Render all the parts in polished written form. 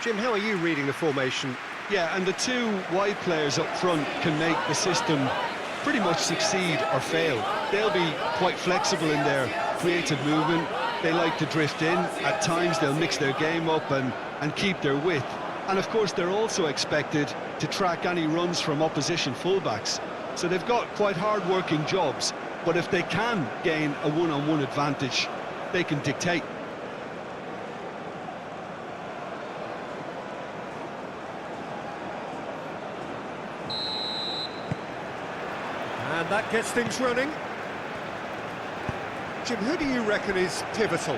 Jim, how are you reading the formation? Yeah, and the two wide players up front can make the system pretty much succeed or fail. They'll be quite flexible in their creative movement. They like to drift in. At times they'll mix their game up and keep their width. And of course they're also expected to track any runs from opposition fullbacks. So they've got quite hard-working jobs, but if they can gain a one-on-one advantage, they can dictate. And that gets things running. Jim, who do you reckon is pivotal?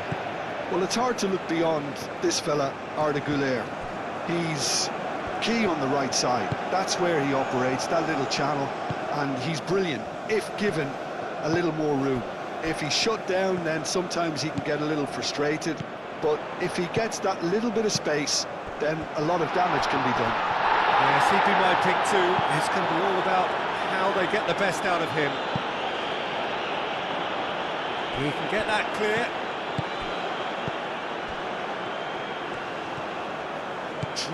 Well, it's hard to look beyond this fella, Arda Güler. He's key on the right side. That's where he operates, that little channel, and he's brilliant if given a little more room. If he's shut down, then sometimes he can get a little frustrated, but if he gets that little bit of space, then a lot of damage can be done. Yes, he'd be my pick too. It's going to be all about how they get the best out of him. He can get that clear.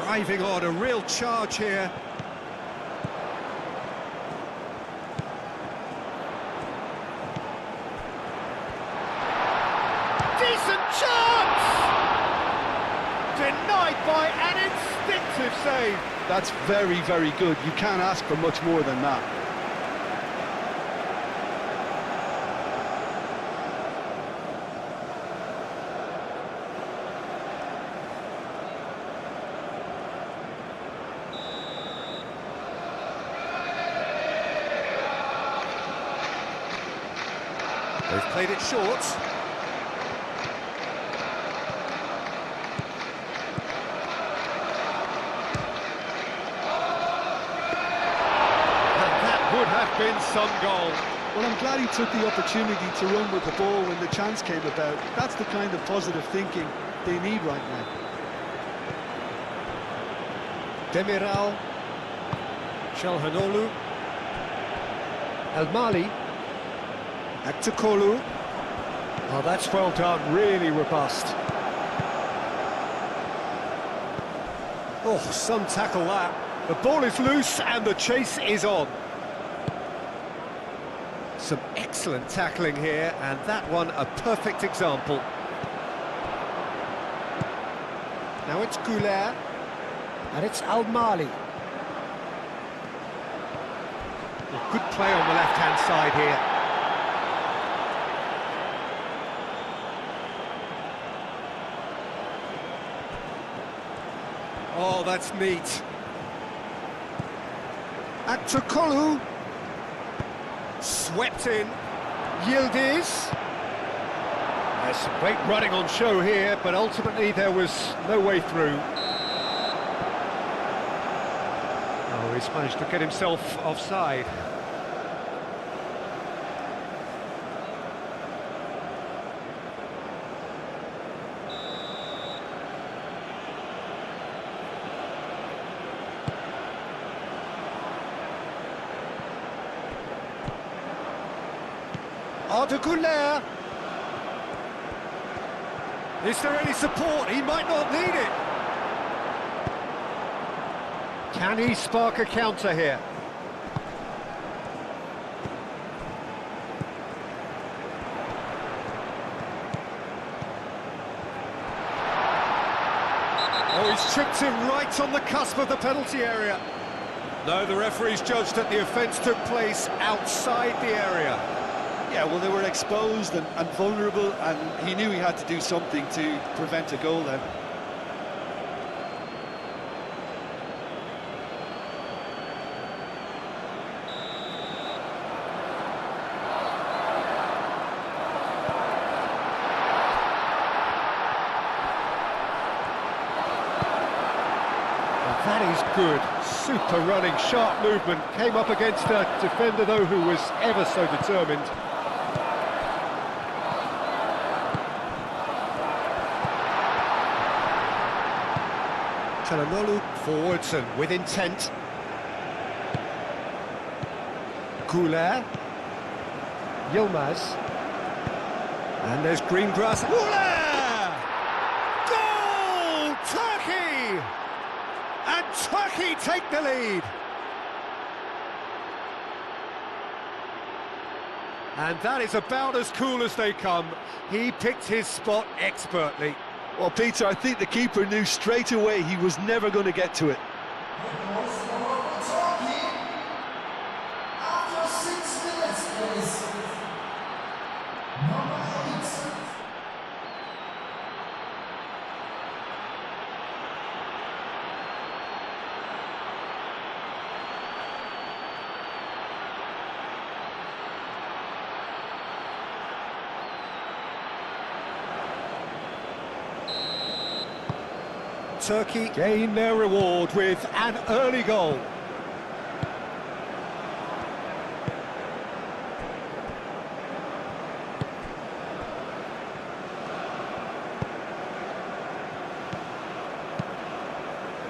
Driving on, a real charge here. Decent chance! Denied by an instinctive save. That's very, very good. You can't ask for much more than that. They've played it short. And that would have been some goal. Well, I'm glad he took the opportunity to run with the ball when the chance came about. That's the kind of positive thinking they need right now. Demiral. Çalhanoğlu. El Mali. Aktokolu. Oh, that's well done, really robust. Oh, some tackle that. The ball is loose and the chase is on. Some excellent tackling here, and that one a perfect example. Now it's Güler, and it's Al Mali. Good play on the left-hand side here. Oh, that's neat. Aktokolu. Swept in. Yildiz. There's some great running on show here, but ultimately there was no way through. Oh, he's managed to get himself offside. Arda Güler. Is there any support? He might not need it. Can he spark a counter here? Oh, he's tripped him right on the cusp of the penalty area. No, the referee's judged that the offence took place outside the area. Yeah, well, they were exposed and vulnerable, and he knew he had to do something to prevent a goal then. That is good. Super running, sharp movement. Came up against a defender, though, who was ever so determined. Çalhanoğlu forwards and with intent. Güler. Yilmaz. And there's green grass. Güler! Goal! Turkey! Turkey take the lead. And that is about as cool as they come. He picked his spot expertly. Well, Peter, I think the keeper knew straight away he was never going to get to it. After 6 minutes, please. Number 8. Turkey gain their reward with an early goal.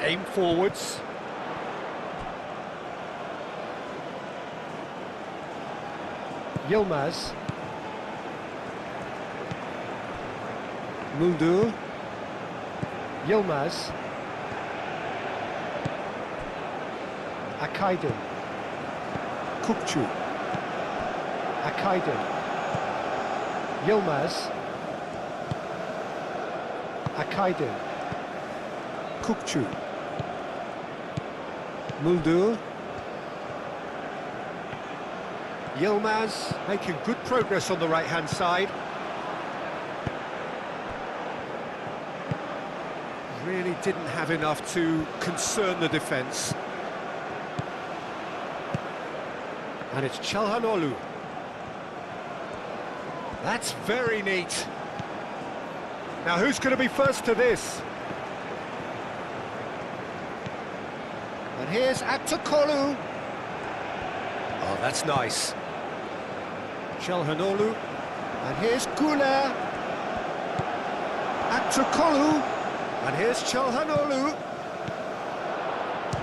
Aim forwards. Yilmaz. Muldur. Yilmaz. Akaydın. Kukçu. Akaydın. Yilmaz. Akaydın. Kukçu. Muldur. Yilmaz making good progress on the right-hand side. Really didn't have enough to concern the defence. And it's Çalhanoğlu. That's very neat. Now who's going to be first to this? And here's Aktakolu. Oh, that's nice. Çalhanoğlu. And here's Güler. Aktakolu. And here's Çalhanoğlu.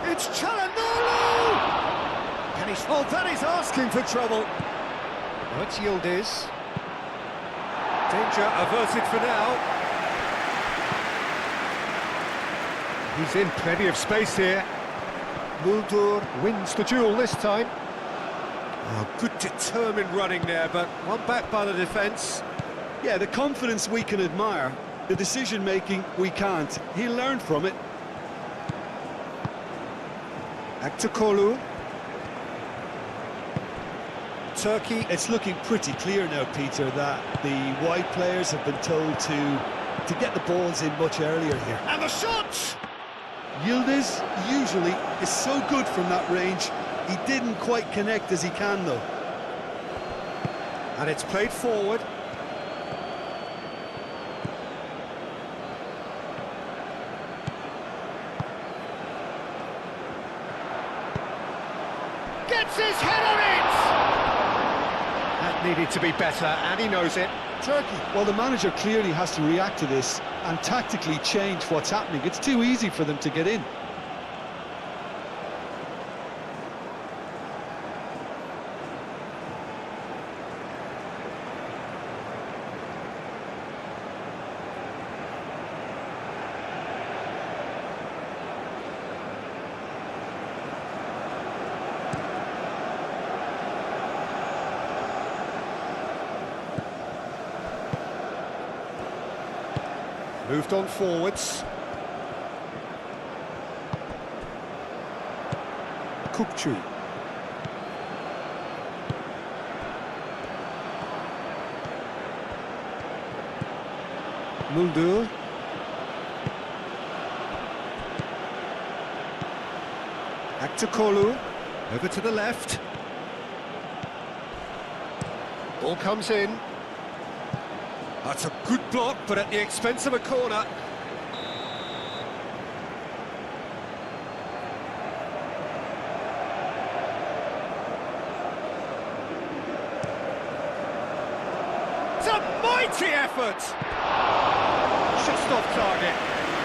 It's Çalhanoğlu! Can he... Oh, that is asking for trouble. Oh, it's Yildiz. Danger averted for now. He's in plenty of space here. Muldur wins the duel this time. Oh, good determined running there, but one back by the defence. Yeah, the confidence we can admire, the decision-making we can't. He learned from it. Aktakolu. Turkey. It's looking pretty clear now, Peter, that the wide players have been told to get the balls in much earlier here. And the shot! Yildiz usually is so good from that range. He didn't quite connect as he can, though. And it's played forward. Gets his head on it! That needed to be better, and he knows it. Turkey, well, the manager clearly has to react to this and tactically change what's happening. It's too easy for them to get in. Moved on forwards. Kukçu. Muldur. Aktakolu. Over to the left. Ball comes in. That's a good block, but at the expense of a corner. It's a mighty effort! Just off target.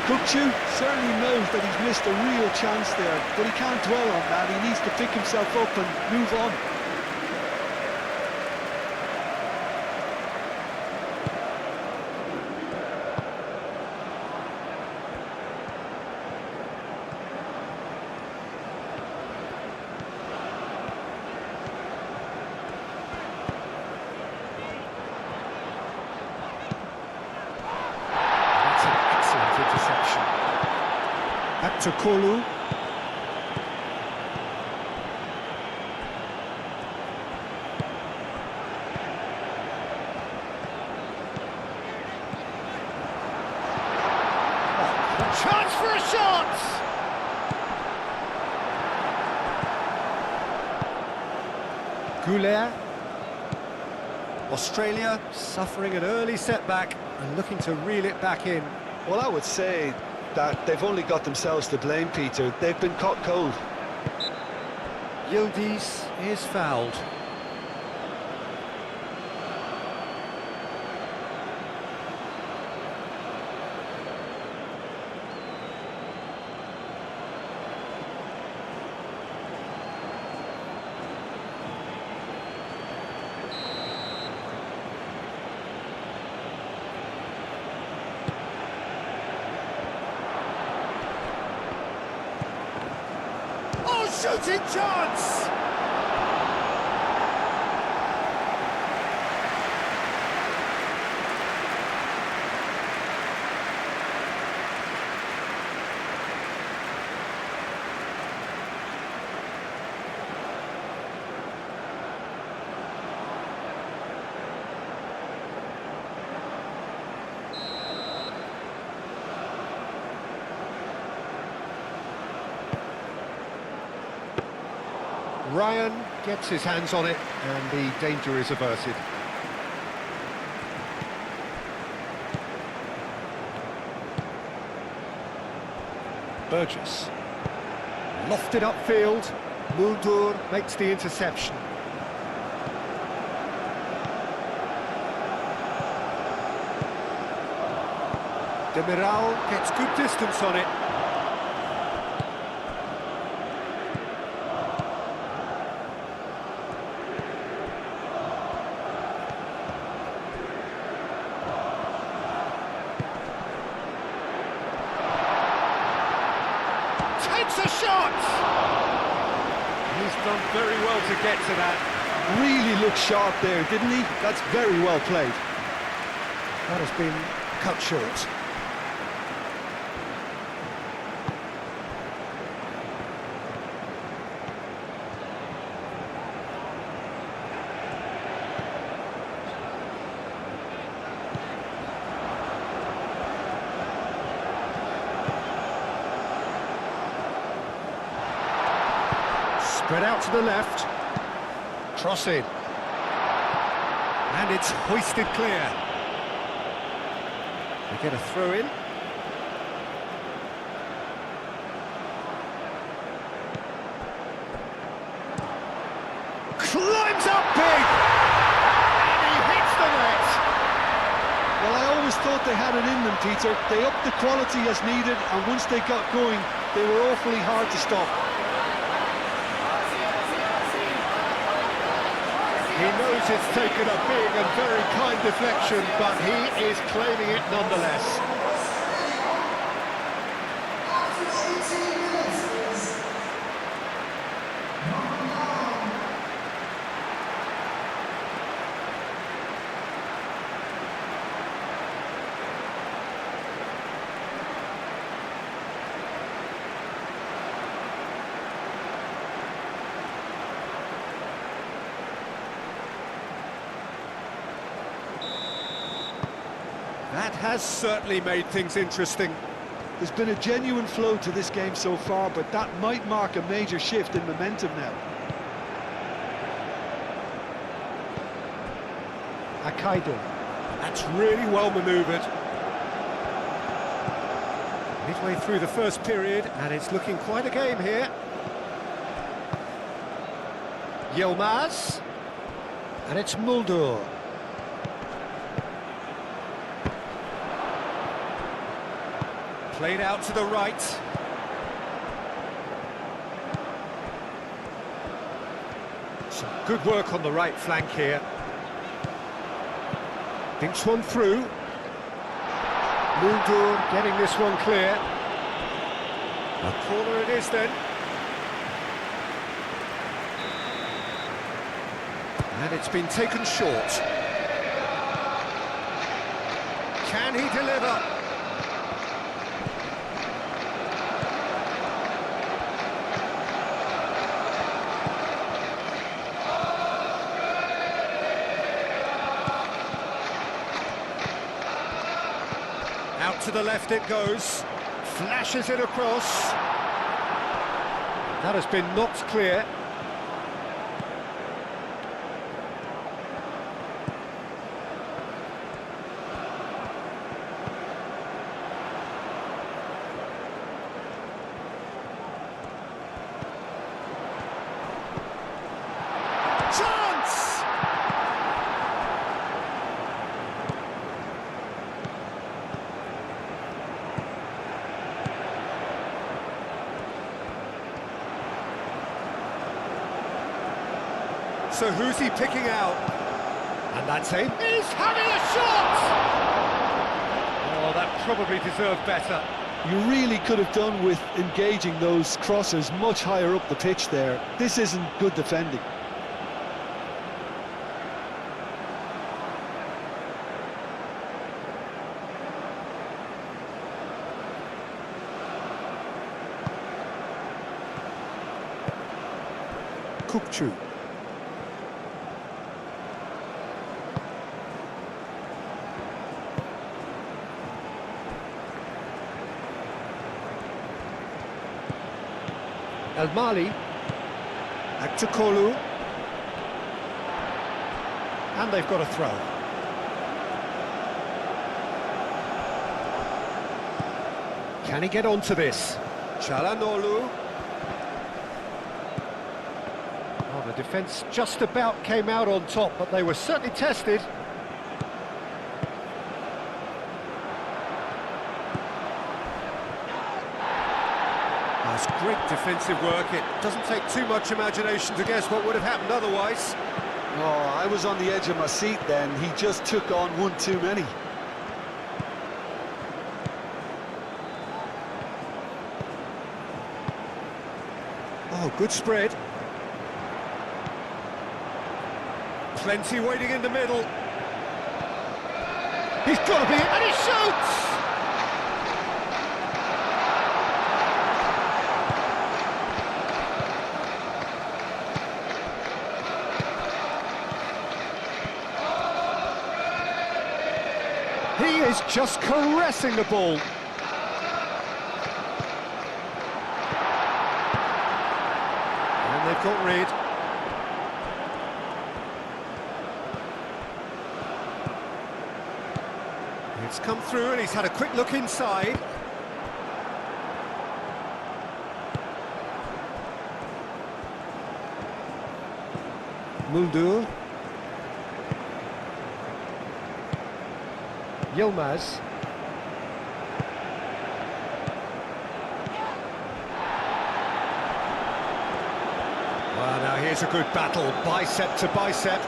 Kukçu certainly knows that he's missed a real chance there, but he can't dwell on that. He needs to pick himself up and move on. to Kolu. Chance for a shot! Goulet. Australia suffering an early setback and looking to reel it back in. Well, I would say that they've only got themselves to blame, Peter. They've been caught cold. Yildiz is fouled. Shooting chance! Ryan gets his hands on it and the danger is averted. Burgess. Lofted upfield. Muldur makes the interception. Demiral gets good distance on it. Takes a shot! He's done very well to get to that. Really looked sharp there, didn't he? That's very well played. That has been cut short. Spread out to the left. Cross in. And it's hoisted clear. They get a throw in. Climbs up big! And he hits the net! Well, I always thought they had it in them, Peter. They upped the quality as needed, and once they got going, they were awfully hard to stop. He knows it's taken a big and very kind deflection, but he is claiming it nonetheless. After 18 minutes, That has certainly made things interesting. There's been a genuine flow to this game so far, but that might mark a major shift in momentum now. Akaido. That's really well manoeuvred. Midway through the first period, and it's looking quite a game here. Yilmaz. And it's Muldur. Played out to the right. Some good work on the right flank here. Thinks one through. Muldur getting this one clear. A corner it is then. And it's been taken short. Can he deliver? Out to the left it goes. Flashes it across. That has been knocked clear. Chance! So who's he picking out? And that's him. He's having a shot! Oh, that probably deserved better. You really could have done with engaging those crossers much higher up the pitch there. This isn't good defending. Kukçu. El Mali. Back to Kolu. And they've got a throw. Can he get onto this? Çalhanoğlu. Oh, the defence just about came out on top, but they were certainly tested. That's great defensive work. It doesn't take too much imagination to guess what would have happened otherwise. Oh, I was on the edge of my seat then. He just took on one too many. Oh, good spread. Plenty waiting in the middle. He's got to be, and he shoots! He is just caressing the ball. And they've got rid. It's come through and he's had a quick look inside. Muldur. Yilmaz. Well, now here's a good battle, bicep to bicep.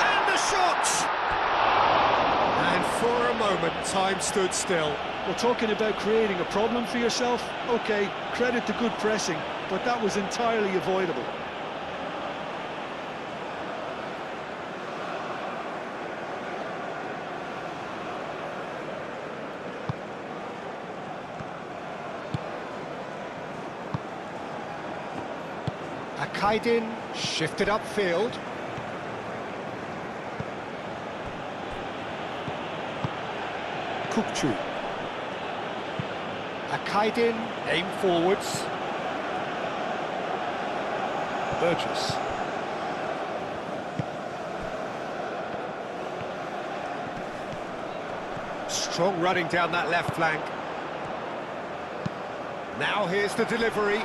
And the shot! And for a moment, time stood still. Well, talking about creating a problem for yourself, okay, credit to good pressing, but that was entirely avoidable. Akaydin shifted upfield. Kukçu. Akaydin aim forwards. Burgess. Strong running down that left flank. Now here's the delivery.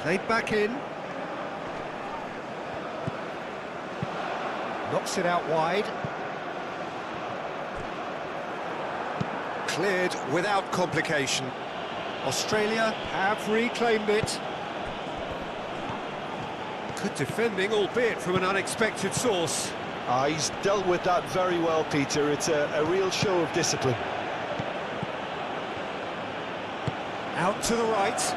Played back in. Knocks it out wide. Cleared without complication. Australia have reclaimed it. Good defending, albeit from an unexpected source. He's dealt with that very well, Peter. It's a real show of discipline. Out to the right.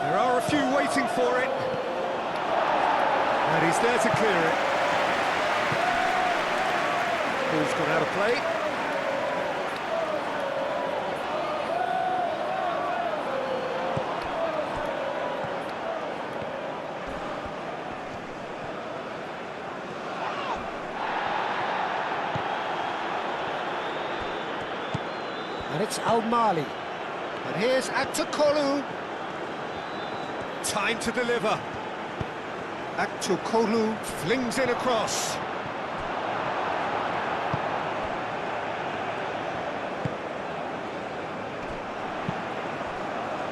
There are a few waiting for it. And he's there to clear it. Ball's gone out of play. And it's Al-Mali. And here's Aktokolu. Time to deliver. Aktokolu flings in across.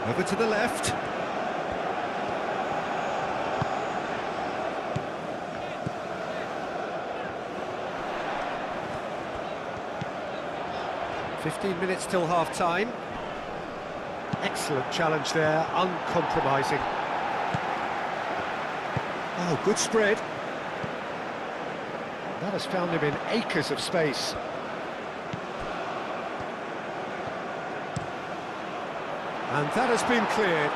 Over to the left. "15 minutes till half-time." Excellent challenge there, uncompromising. Oh, good spread. That has found him in acres of space. And that has been cleared.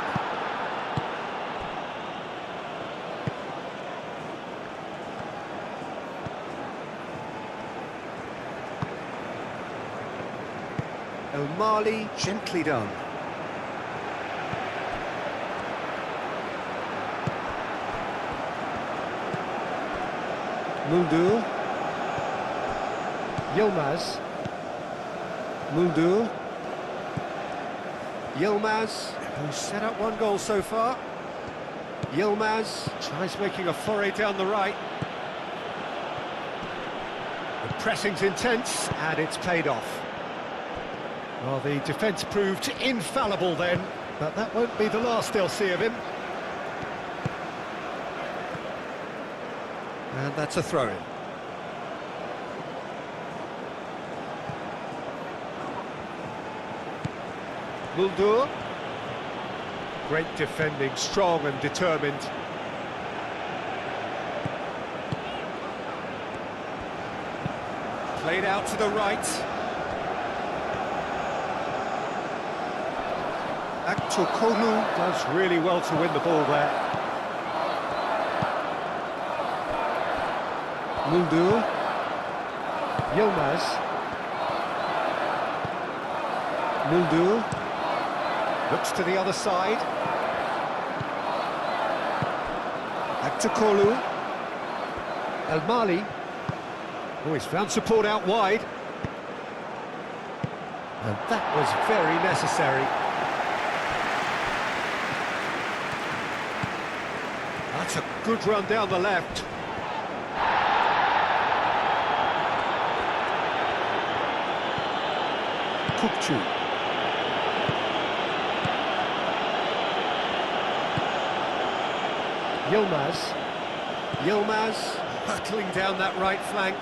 Al-Mali, gently done. Muldur. Yilmaz. Muldur. Yilmaz, who's set up one goal so far. Yilmaz tries making a foray down the right. The pressing's intense, and it's paid off. Well, the defence proved infallible then, but that won't be the last they'll see of him. And that's a throw-in. Muldur. Great defending, strong and determined. Played out to the right. Aktokolu does really well to win the ball there. Muldur. Yilmaz. Muldur. Looks to the other side. Aktokolu. Al-Mali. Oh, he's found support out wide. And that was very necessary. That's a good run down the left. Kukçu. Yilmaz. Yilmaz hurtling down that right flank.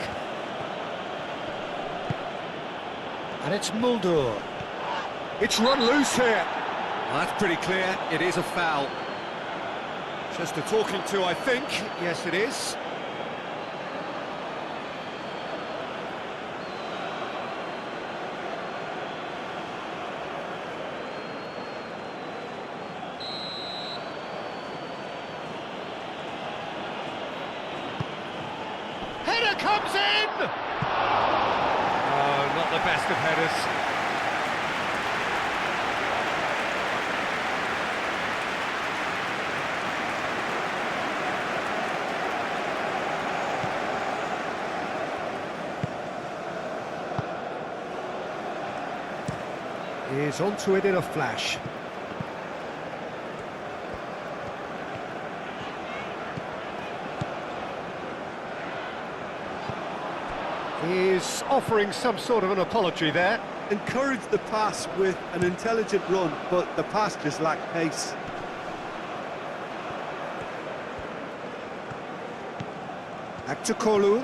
And it's Muldur. It's run loose here. Well, that's pretty clear. It is a foul. Just a talking to, I think. Yes, it is. Header comes in! Oh, not the best of headers. Is onto it in a flash. Is offering some sort of an apology there. Encouraged the pass with an intelligent run, but the pass just lacked pace. Aktokolu.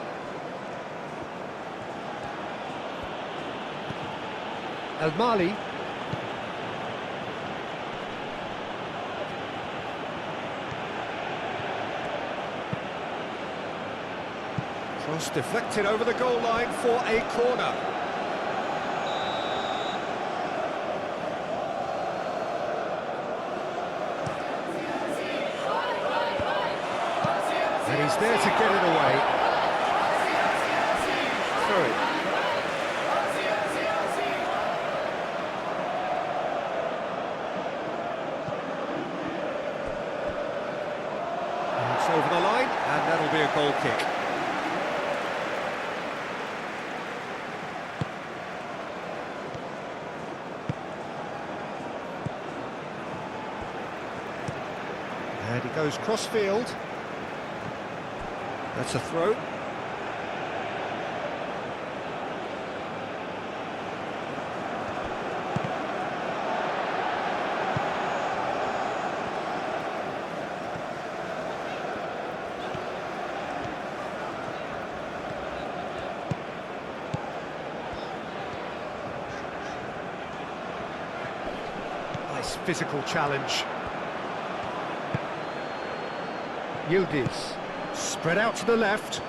Al-Mali. Cross deflected over the goal line for a corner. And he's there to get it away. Through it. It's over the line, and that'll be a goal kick. And he goes cross-field. That's a throw. Nice physical challenge. Yildiz, spread out to the left.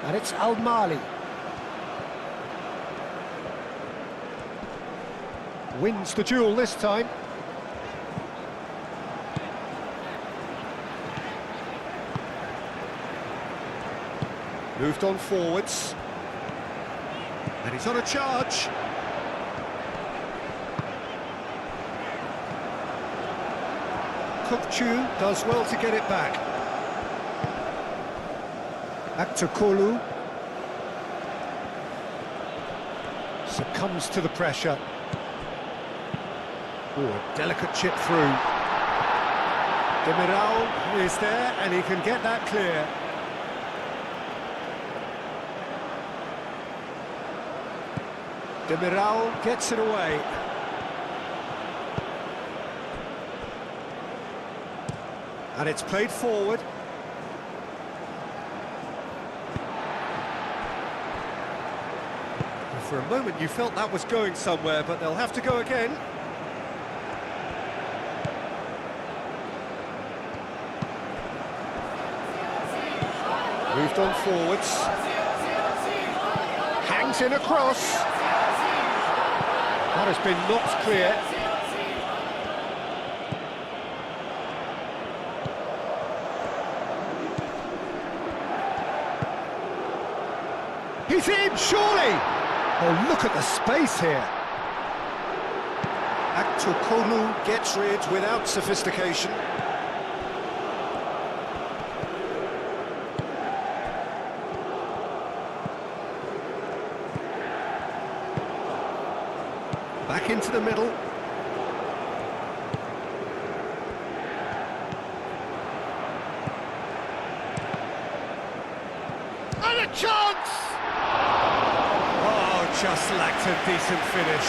And it's Al-Mali. Wins the duel this time. Moved on forwards. And he's on a charge. Kupchu does well to get it back. Aktokolu succumbs to the pressure. Oh, a delicate chip through. Demiral is there and he can get that clear. Demiral gets it away. And it's played forward. For a moment you felt that was going somewhere, but they'll have to go again. Moved on forwards. Hangs in across. That has been knocked clear. He's in, surely! Oh, look at the space here. Aktokolu gets rid without sophistication. Back into the middle. And a chance! Just lacked a decent finish.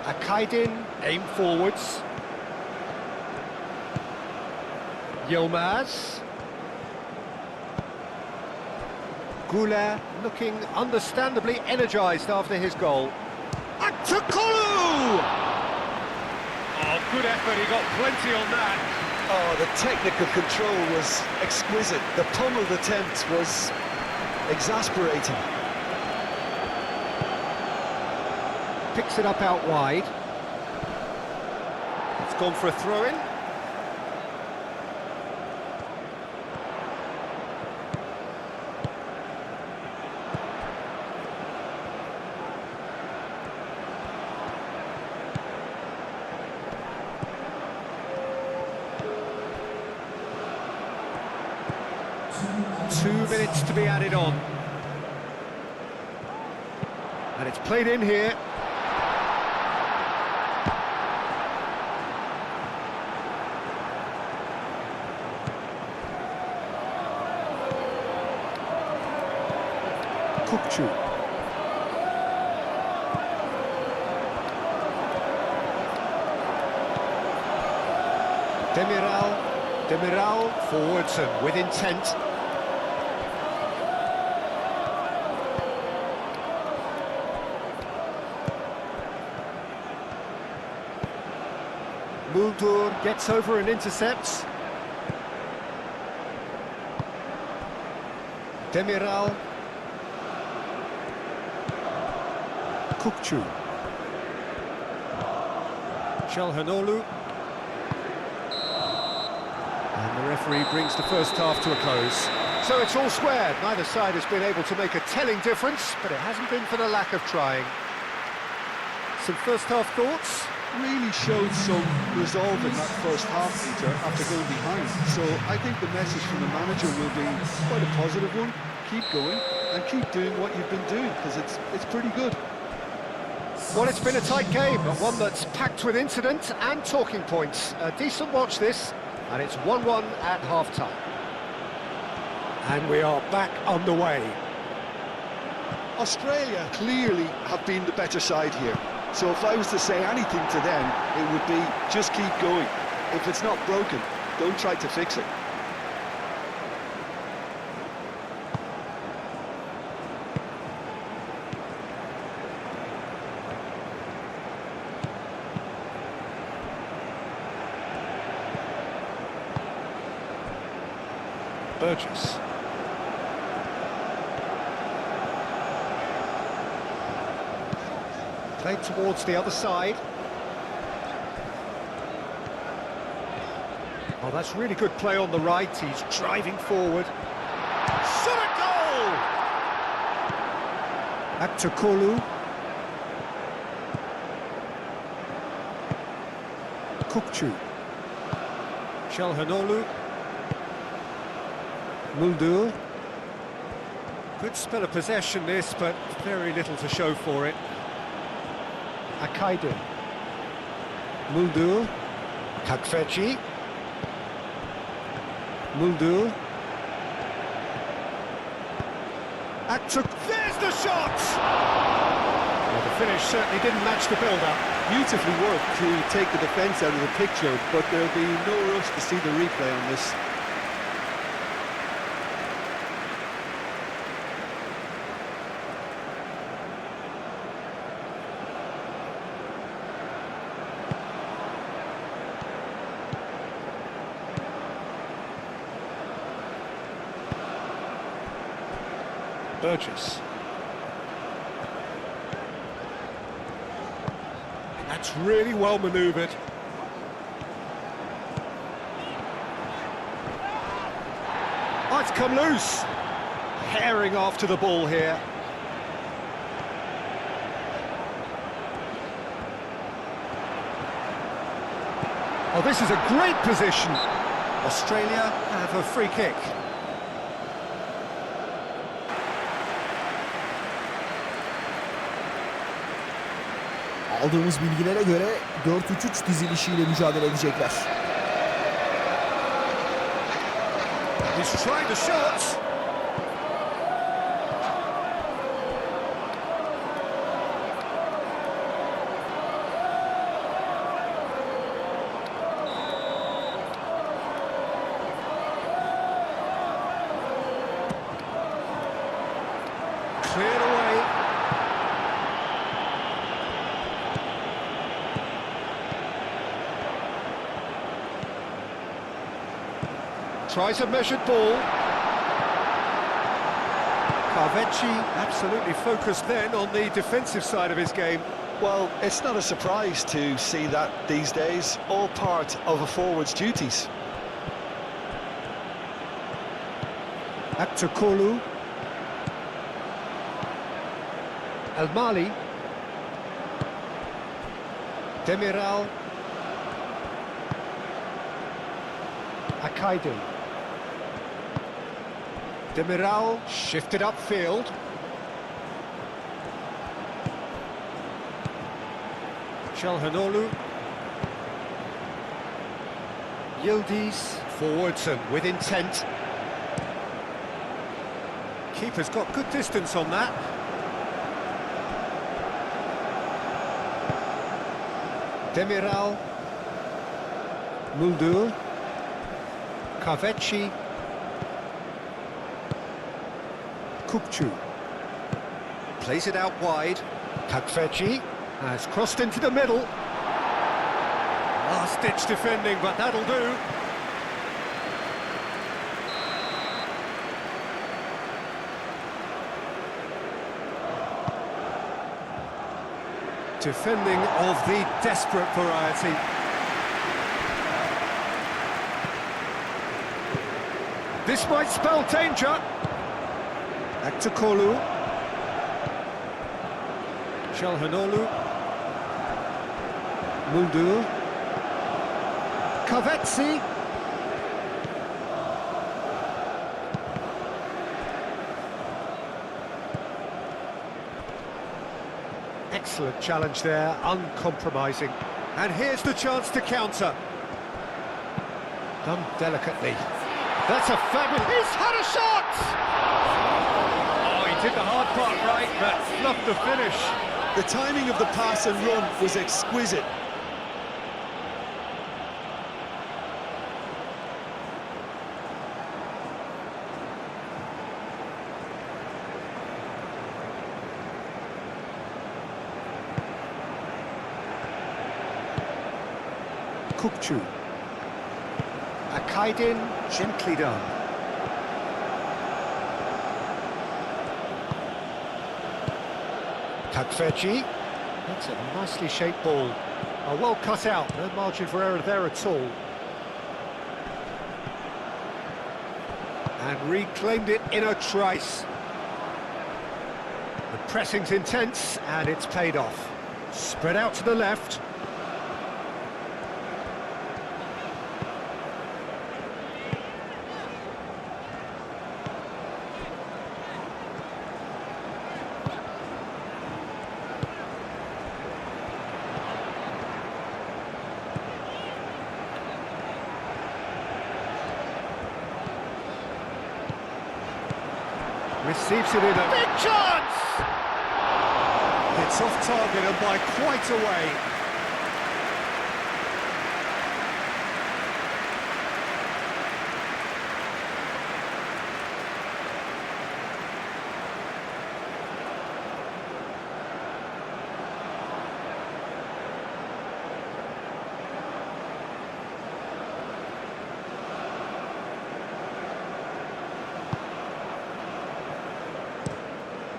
Akaydin, aim forwards. Yilmaz. Goulet looking understandably energised after his goal. Aktokolu! Oh, good effort, he got plenty on that. Oh, the technical control was exquisite. The pummeled attempt was exasperating. Picks it up out wide. It's gone for a throw-in. Two minutes to be added on. And it's played in here. Kupchu. Demiral forwards and with intent. Muldur gets over and intercepts. Demiral. Kupchu. Çalhanoğlu. And the referee brings the first half to a close. So it's all square. Neither side has been able to make a telling difference, but it hasn't been for the lack of trying. Some first-half thoughts? Really showed some resolve in that first half, Peter, after going behind. So I think the message from the manager will be quite a positive one. Keep going and keep doing what you've been doing, because it's pretty good. Well, it's been a tight game, but one that's packed with incident and talking points. A decent watch this, and it's 1-1 at half-time. And we are back on the way. Australia clearly have been the better side here. So if I was to say anything to them, it would be just keep going. If it's not broken, don't try to fix it. Burgess. Played towards the other side. Oh, that's really good play on the right. He's driving forward. Shot a goal! Aktakolu. Kukçu. Çalhanoğlu. Muldur. Good spell of possession this, but very little to show for it. Akaidu. Muldur. Kakfeci. Muldur. Aktuk. There's the shot! Well, the finish certainly didn't match the build-up. Beautifully worked to take the defence out of the picture, but there'll be no rush to see the replay on this. Burgess. And that's really well manoeuvred. Oh, it's come loose. Herring after the ball here. Oh, this is a great position. Australia have a free kick. Aldığımız bilgilere göre 4-3-3 dizilişiyle mücadele edecekler. He's tried the shot. Cleared away. Tries a measured ball. Carvecchi absolutely focused then on the defensive side of his game. Well, it's not a surprise to see that these days, all part of a forward's duties. Aktakolu. El Mali. Demiral. Akaidu. Demiral shifted upfield. Çalhanoğlu. Yildiz forwards and with intent. Keeper's got good distance on that. Demiral. Muldur. Carvecchi. Kukçu. Plays it out wide. Carvecchi has crossed into the middle. Last-ditch defending, but that'll do. Defending of the desperate variety. This might spell danger. Back to Kolu. Çalhanoğlu. Muldur. Kavetsi. Excellent challenge there, uncompromising. And here's the chance to counter. Done delicately. That's a fabulous... He's had a shot! Oh, he did the hard part right, but fluffed the finish. The timing of the pass and run was exquisite. Kukçu. Akaydin, gently done. Takveci. That's a nicely shaped ball. Oh, well cut out, no margin for error there at all. And reclaimed it in a trice. The pressing's intense, and it's paid off. Spread out to the left. Receives it in a big chance! It's off target and by quite a way.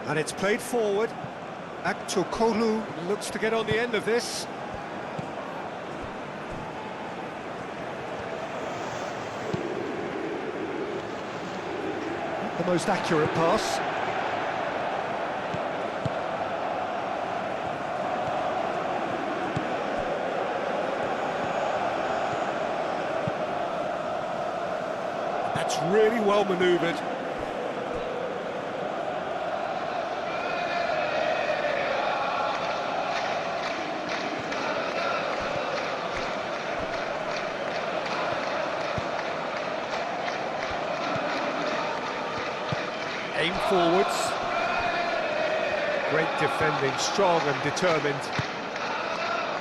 And it's played forward. Aktokolu looks to get on the end of this. Not the most accurate pass. That's really well manoeuvred. Aim forwards. Great defending, strong and determined.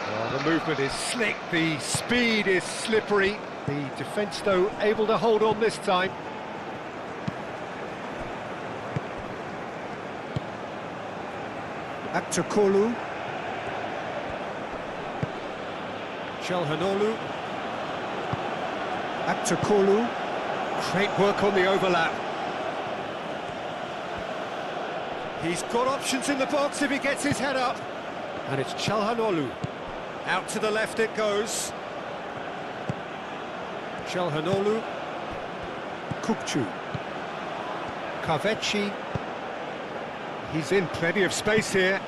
Oh, the movement is slick, the speed is slippery. The defence, though, able to hold on this time. Aktokolu. Çalhanoğlu. Aktokolu. Great work on the overlap. He's got options in the box if he gets his head up. And it's Çalhanoğlu. Out to the left it goes. Çalhanoğlu. Kukçu. Kavetsi. He's in plenty of space here.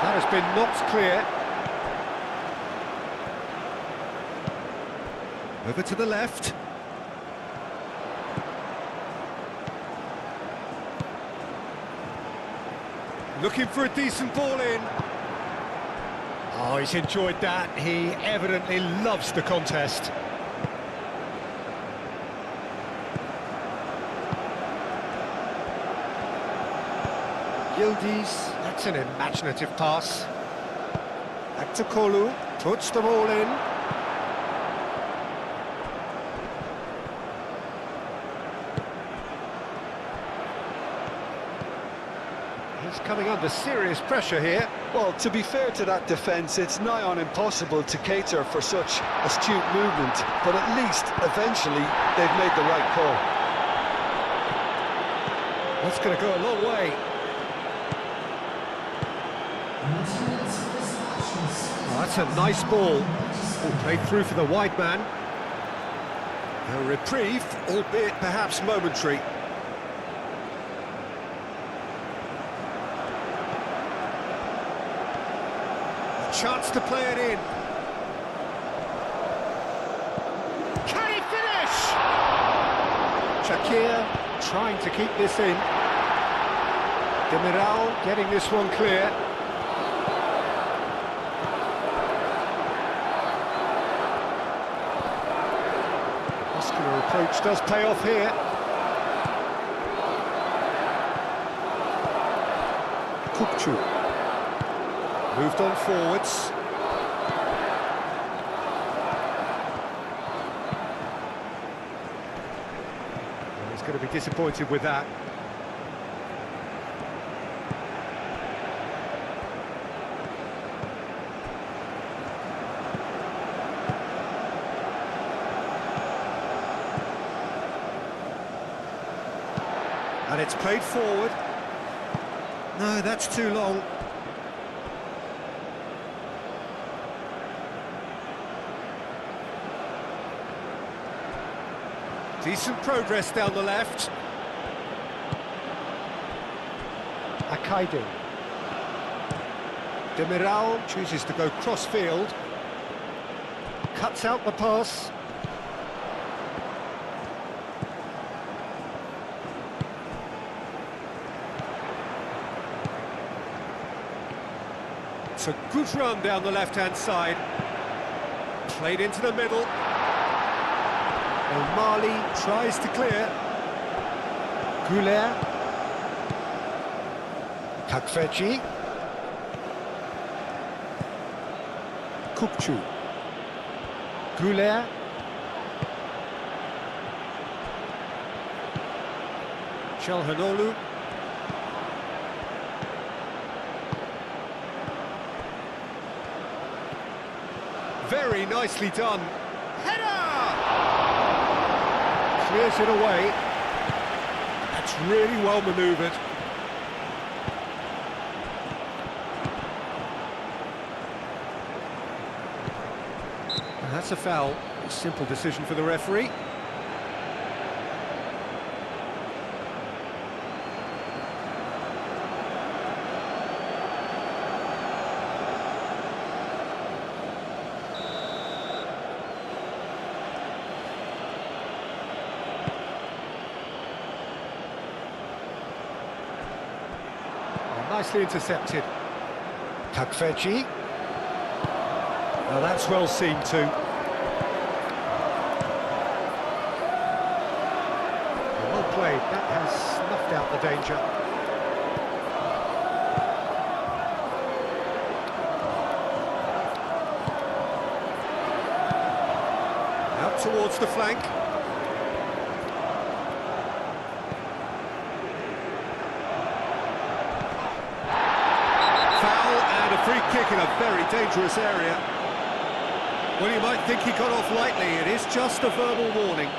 That has been knocked clear. Over to the left. Looking for a decent ball in. Oh, he's enjoyed that. He evidently loves the contest. Yildiz, that's an imaginative pass. Aktokolu puts the ball in. He's coming under serious pressure here. Well, to be fair to that defence, it's nigh on impossible to cater for such astute movement, but at least, eventually, they've made the right call. That's going to go a long way. Oh, that's a nice ball. Played through for the wide man. A reprieve, albeit perhaps momentary. A chance to play it in. Can he finish? Shakir trying to keep this in. Demiral getting this one clear. Muscular approach does pay off here. Kukçu moved on forwards. Well, he's going to be disappointed with that. And it's played forward. No, that's too long. Decent progress down the left. Akaidi. Demiral chooses to go cross-field. Cuts out the pass. It's a good run down the left-hand side. Played into the middle. O'Malley tries to clear. Güler. Takfeci. Kukçu. Güler. Çalhanoğlu. Very nicely done. Header! Clears it away. That's really well manoeuvred. And that's a foul. A simple decision for the referee. Nicely intercepted. Takfeci. Now that's well seen too. Well played. That has snuffed out the danger. Out towards the flank. Free kick in a very dangerous area. Well, you might think he got off lightly. It is just a verbal warning.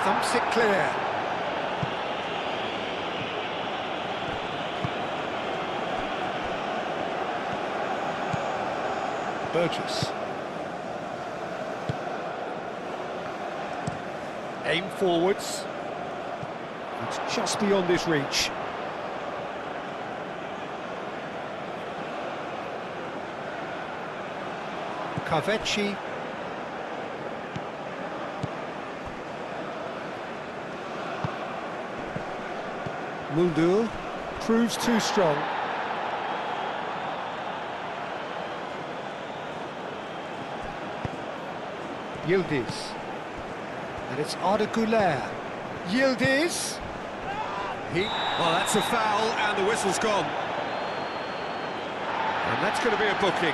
Thumps it clear. Burgess. Aim forwards. It's just beyond his reach. Kaveci. Muldur proves too strong. Yildiz. And it's Arda Güler. Yildiz. Well, that's a foul and the whistle's gone. And that's going to be a booking.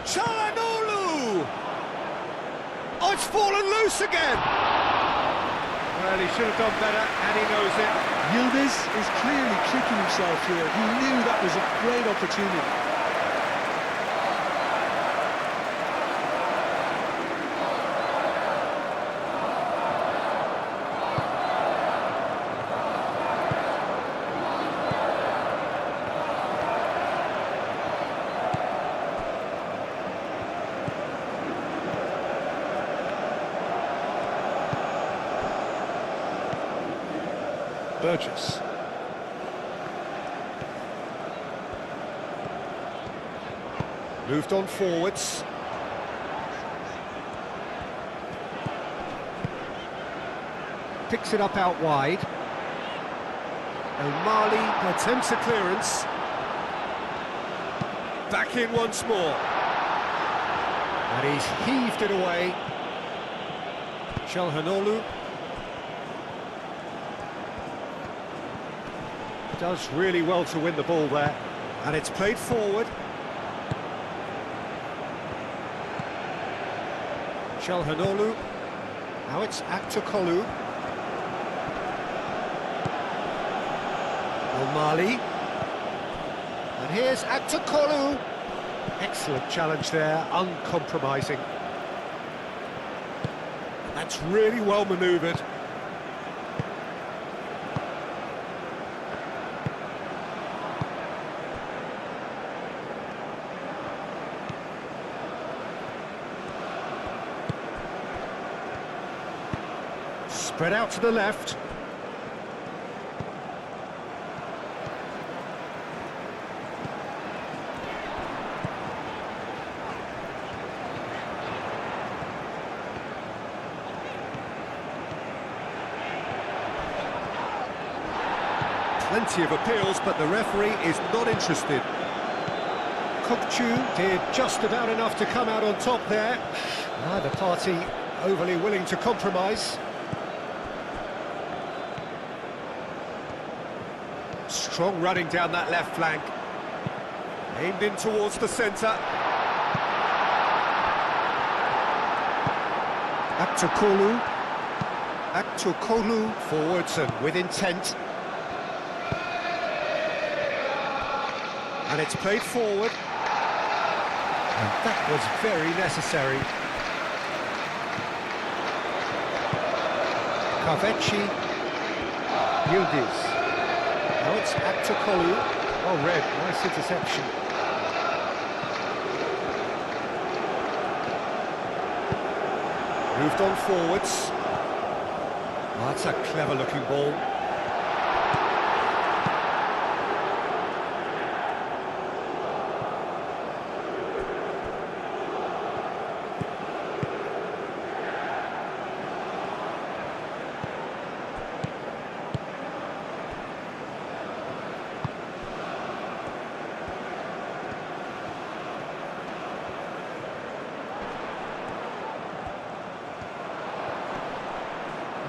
Çalhanoğlu! Oh, it's fallen loose again! Well, he should have done better, and he knows it. Yildiz is clearly kicking himself here. He knew that was a great opportunity. Burgess. Moved on forwards. Picks it up out wide. O'Malley attempts a clearance. Back in once more. And he's heaved it away. Çalhanoğlu does really well to win the ball there, and it's played forward. Çalhanoğlu, now it's Aktürkoğlu. O'Malley, and here's Aktürkoğlu. Excellent challenge there, uncompromising. That's really well manoeuvred. Spread out to the left. Plenty of appeals, but the referee is not interested. Kokchu did just about enough to come out on top there. Neither party overly willing to compromise. Strong running down that left flank. Aimed in towards the centre. Aktürkoğlu. Aktürkoğlu forwards and with intent. And it's played forward. And that was very necessary. Kaveci. Yildiz. Now it's Aktürkoğlu. Oh, red, nice interception. Moved on forwards. Oh, that's a clever-looking ball.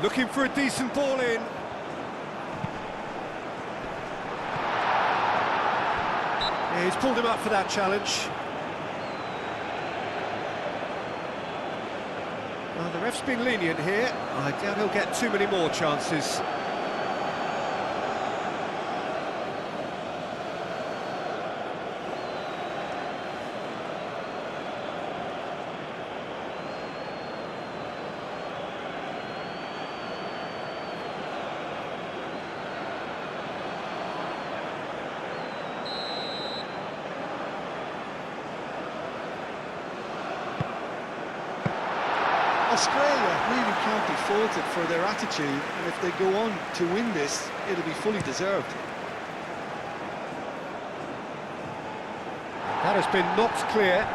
Looking for a decent ball in. Yeah, he's pulled him up for that challenge. Well, the ref's been lenient here. I doubt he'll get too many more chances. Australia really can't be faulted for their attitude, and if they go on to win this, it'll be fully deserved. That has been knocked clear.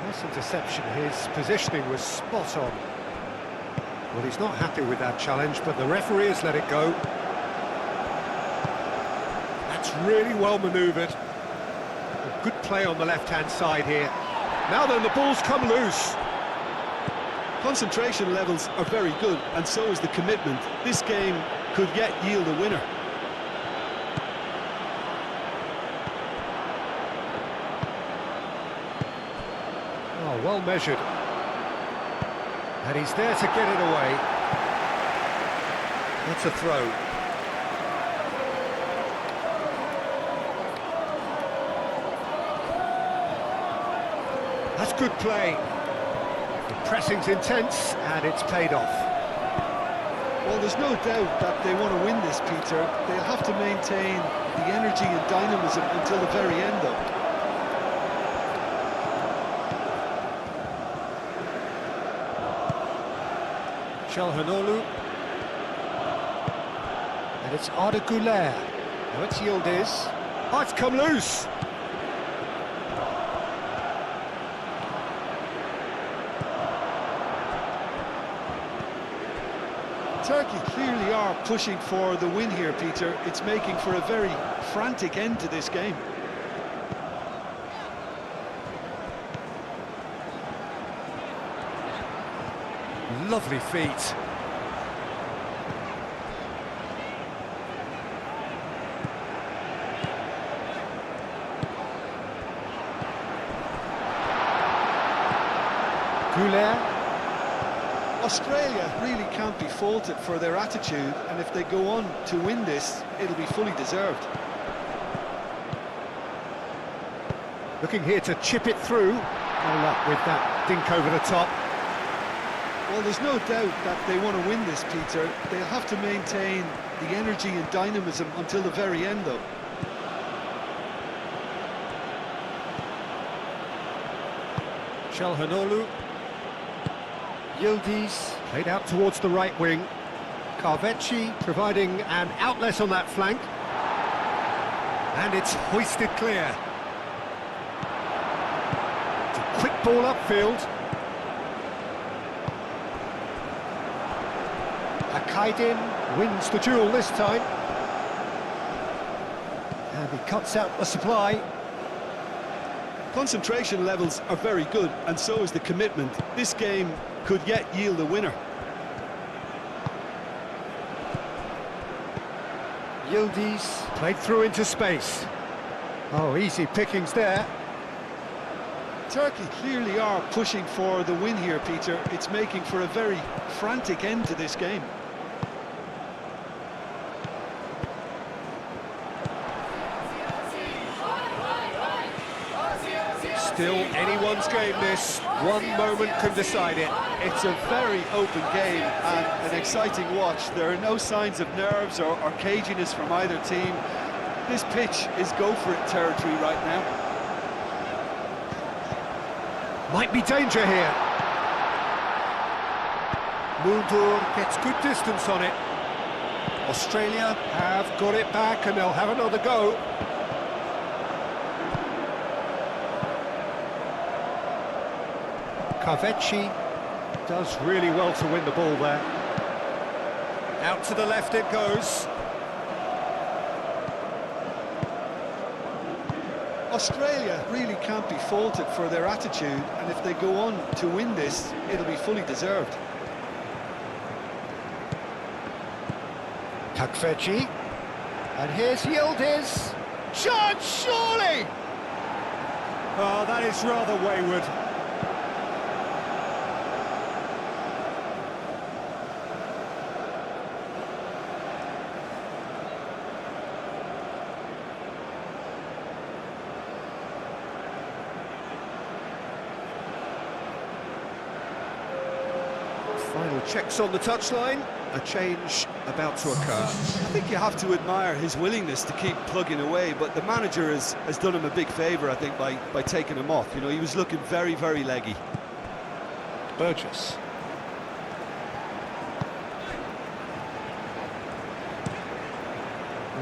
Nice interception, his positioning was spot on. Well, he's not happy with that challenge, but the referee has let it go. That's really well manoeuvred. A good play on the left-hand side here. Now then, the ball's come loose. Concentration levels are very good, and so is the commitment. This game could yet yield a winner. Oh, well measured. And he's there to get it away. That's a throw. That's good play. The pressing's intense, and it's paid off. Well, there's no doubt that they want to win this, Peter. They'll have to maintain the energy and dynamism until the very end, though. Çalhanoğlu. And it's Arda Güler. Now it's Yildiz. Oh, it's come loose. Turkey clearly are pushing for the win here, Peter. It's making for a very frantic end to this game. Lovely feet. Güler. Australia really can't be faulted for their attitude, and if they go on to win this, it'll be fully deserved. Looking here to chip it through. No luck with that dink over the top. Well, there's no doubt that they want to win this, Peter. They'll have to maintain the energy and dynamism until the very end, though. Çalhanoğlu. Yildiz played out towards the right wing. Kahveci providing an outlet on that flank. And it's hoisted clear. It's a quick ball upfield. Akaydin wins the duel this time. And he cuts out the supply. Concentration levels are very good, and so is the commitment. This game could yet yield a winner. Yildiz played through into space. Oh, easy pickings there. Turkey clearly are pushing for the win here, Peter. It's making for a very frantic end to this game. Still anyone's game this. One moment can decide it. It's a very open game and an exciting watch. There are no signs of nerves or caginess from either team. This pitch is go-for-it territory right now. Might be danger here. Muldur gets good distance on it. Australia have got it back and they'll have another go. Kahveci does really well to win the ball there. Out to the left it goes. Australia really can't be faulted for their attitude, and if they go on to win this, it'll be fully deserved. Kahveci. And here's Yildiz. Chance, surely! Oh, that is rather wayward. Final checks on the touchline. A change about to occur. I think you have to admire his willingness to keep plugging away, but the manager has done him a big favour, I think, by taking him off. You know, he was looking very, very leggy. Burgess.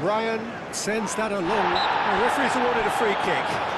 Ryan sends that along. The referee's awarded a free kick.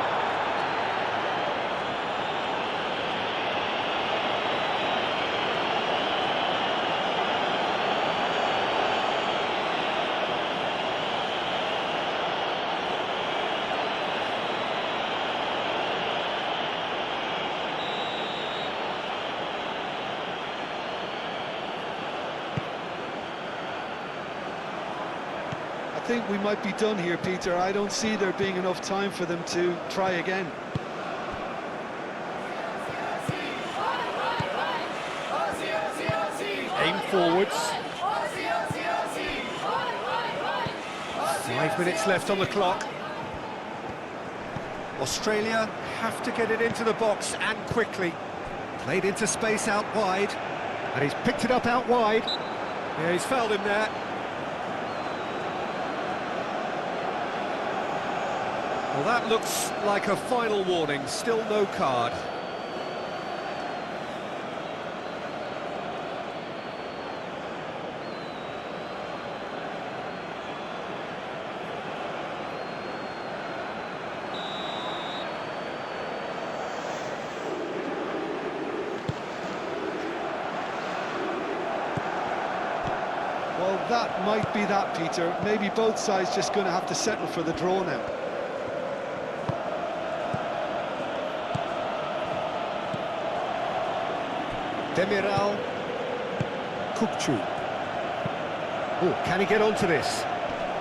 think we might be done here, Peter. I don't see there being enough time for them to try again. Aim forwards. 5 minutes left on the clock. Australia have to get it into the box and quickly. Played into space out wide, and he's picked it up out wide. Yeah, he's fouled him there. Well, that looks like a final warning, still no card. Well, that might be that, Peter. Maybe both sides just going to have to settle for the draw now. Demiral. Kukçu. Oh, can he get onto this?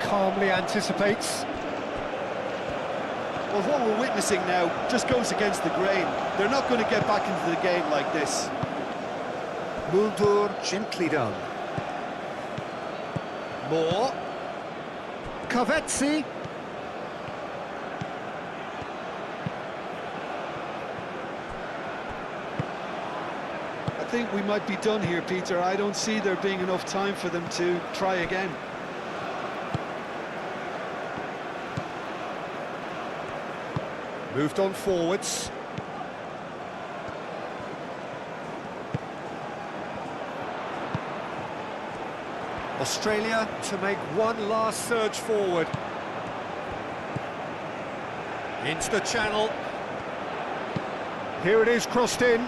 Calmly anticipates. Well, what we're witnessing now just goes against the grain. They're not going to get back into the game like this. Muldur, gently done. More. Kavetsi. I think we might be done here, Peter. I don't see there being enough time for them to try again. Moved on forwards. Australia to make one last surge forward. Into the channel. Here it is, crossed in.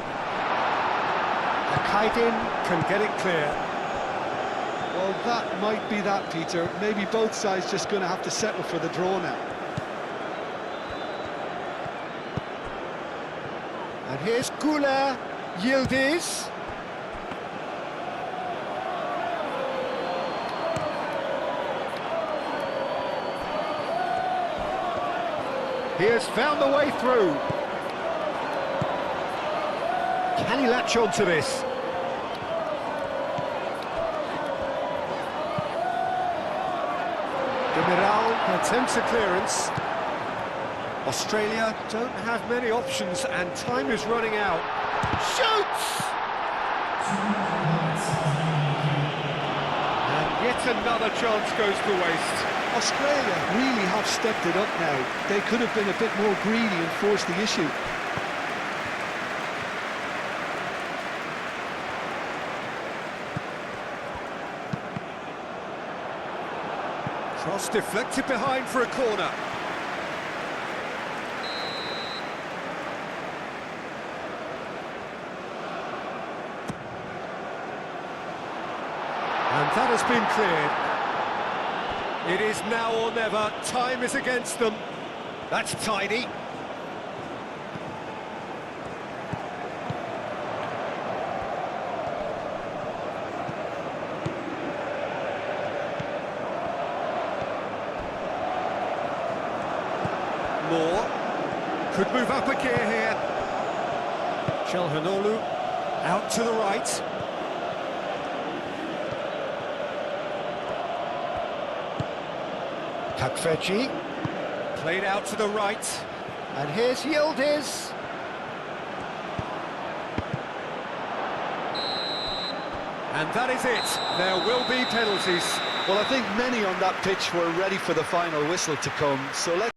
Akaidin can get it clear. Well, that might be that, Peter. Maybe both sides just going to have to settle for the draw now. And here's Güler, Yildiz. He has found the way through. Can he latch on to this? Demiral attempts a clearance. Australia don't have many options and time is running out. Shoots! And yet another chance goes to waste. Australia really have stepped it up now. They could have been a bit more greedy and forced the issue. Cross deflected behind for a corner. And that has been cleared. It is now or never. Time is against them. That's tidy. Moore could move up a gear here. Çalhanoğlu out to the right. Takfeci played out to the right, and here's Yildiz. And that is it. There will be penalties. Well, I think many on that pitch were ready for the final whistle to come, so let's